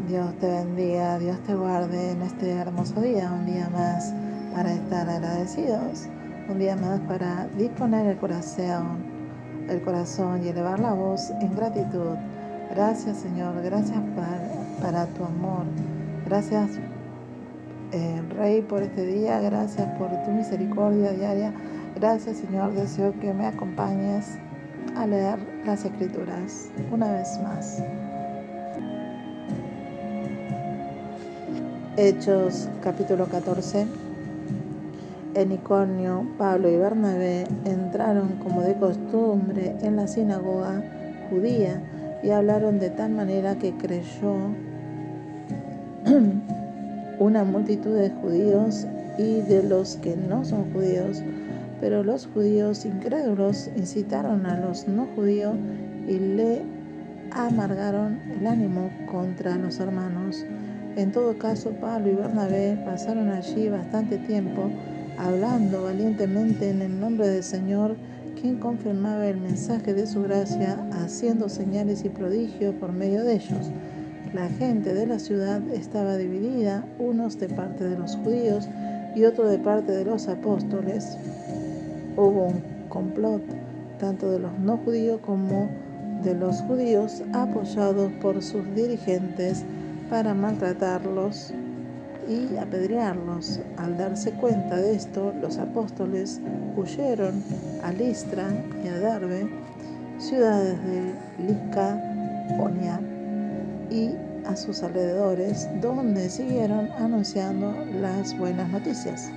Dios te bendiga, Dios te guarde en este hermoso día, un día más para estar agradecidos, un día más para disponer el corazón y elevar la voz en gratitud. Gracias Señor, gracias para tu amor, gracias Rey por este día, gracias por tu misericordia diaria, gracias Señor, deseo que me acompañes a leer las Escrituras una vez más. Hechos capítulo 14. En Iconio, Pablo y Bernabé entraron como de costumbre en la sinagoga judía y hablaron de tal manera que creyó una multitud de judíos y de los que no son judíos, pero los judíos incrédulos incitaron a los no judíos y le amargaron el ánimo contra los hermanos. En todo caso, Pablo y Bernabé pasaron allí bastante tiempo, hablando valientemente en el nombre del Señor, quien confirmaba el mensaje de su gracia, haciendo señales y prodigios por medio de ellos. La gente de la ciudad estaba dividida, unos de parte de los judíos y otros de parte de los apóstoles. Hubo un complot, tanto de los no judíos como de los judíos, apoyados por sus dirigentes para maltratarlos y apedrearlos. Al darse cuenta de esto, los apóstoles huyeron a Listra y a Derbe, ciudades de Licaonia y a sus alrededores, donde siguieron anunciando las buenas noticias.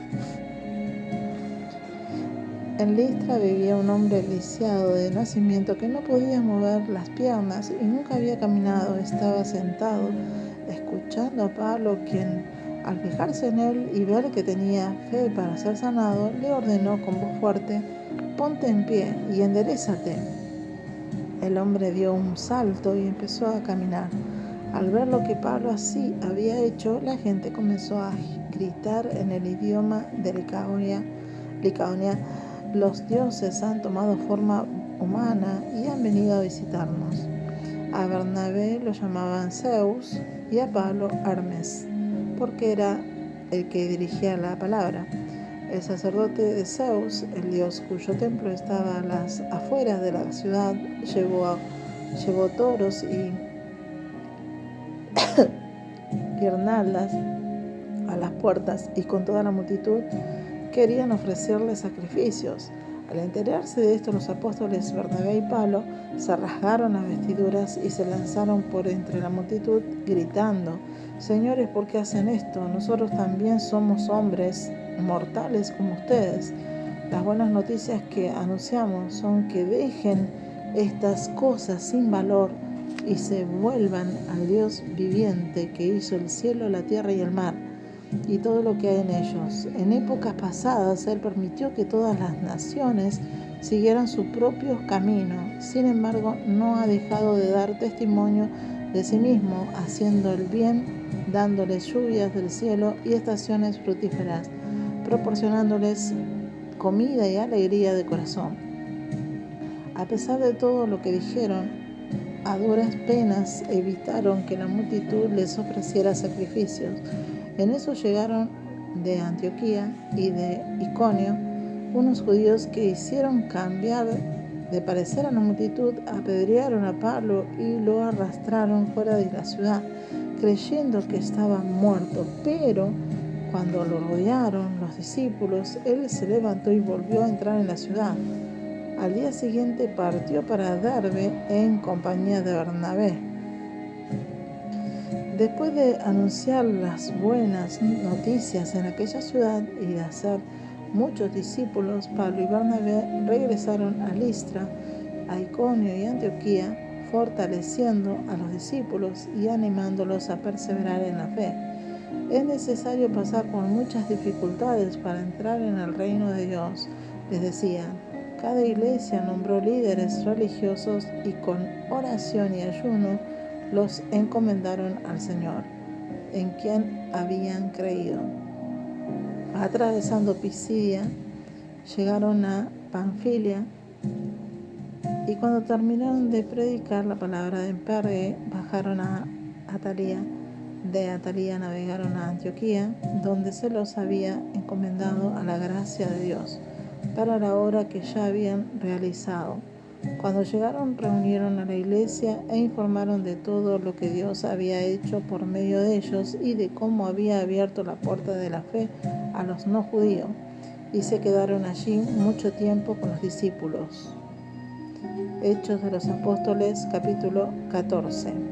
En Listra vivía un hombre lisiado de nacimiento que no podía mover las piernas y nunca había caminado. Estaba sentado escuchando a Pablo, quien, al fijarse en él y ver que tenía fe para ser sanado, le ordenó con voz fuerte: «Ponte en pie y enderézate». El hombre dio un salto y empezó a caminar. Al ver lo que Pablo así había hecho, la gente comenzó a gritar en el idioma de Licaonia: «Los dioses han tomado forma humana y han venido a visitarnos». A Bernabé lo llamaban Zeus y a Pablo Hermes, porque era el que dirigía la palabra. El sacerdote de Zeus, el dios cuyo templo estaba a las afueras de la ciudad, llevó toros y guirnaldas a las puertas, y con toda la multitud querían ofrecerle sacrificios. Al enterarse de esto, los apóstoles Bernabé y Pablo se rasgaron las vestiduras y se lanzaron por entre la multitud, gritando: «Señores, ¿por qué hacen esto? Nosotros también somos hombres mortales como ustedes. Las buenas noticias que anunciamos son que dejen estas cosas sin valor y se vuelvan al Dios viviente, que hizo el cielo, la tierra y el mar, y todo lo que hay en ellos. En épocas pasadas Él permitió que todas las naciones siguieran su propio camino. Sin embargo, no ha dejado de dar testimonio de sí mismo, haciendo el bien, dándoles lluvias del cielo y estaciones fructíferas, proporcionándoles comida y alegría de corazón». A pesar de todo lo que dijeron, a duras penas evitaron que la multitud les ofreciera sacrificios. En eso llegaron de Antioquía y de Iconio unos judíos que hicieron cambiar de parecer a la multitud, apedrearon a Pablo y lo arrastraron fuera de la ciudad, creyendo que estaba muerto. Pero cuando lo rodearon los discípulos, él se levantó y volvió a entrar en la ciudad. Al día siguiente partió para Derbe en compañía de Bernabé. Después de anunciar las buenas noticias en aquella ciudad y de hacer muchos discípulos, Pablo y Bernabé regresaron a Listra, a Iconio y Antioquía, fortaleciendo a los discípulos y animándolos a perseverar en la fe. Es necesario pasar por muchas dificultades para entrar en el reino de Dios, les decían. Cada iglesia nombró líderes religiosos y con oración y ayuno los encomendaron al Señor, en quien habían creído. Atravesando Pisidia, llegaron a Panfilia, y cuando terminaron de predicar la palabra en Perge, bajaron a Atalia. de Atalía navegaron a Antioquía, donde se los había encomendado a la gracia de Dios para la obra que ya habían realizado. Cuando llegaron, reunieron a la iglesia e informaron de todo lo que Dios había hecho por medio de ellos y de cómo había abierto la puerta de la fe a los no judíos, y se quedaron allí mucho tiempo con los discípulos. Hechos de los Apóstoles, capítulo 14.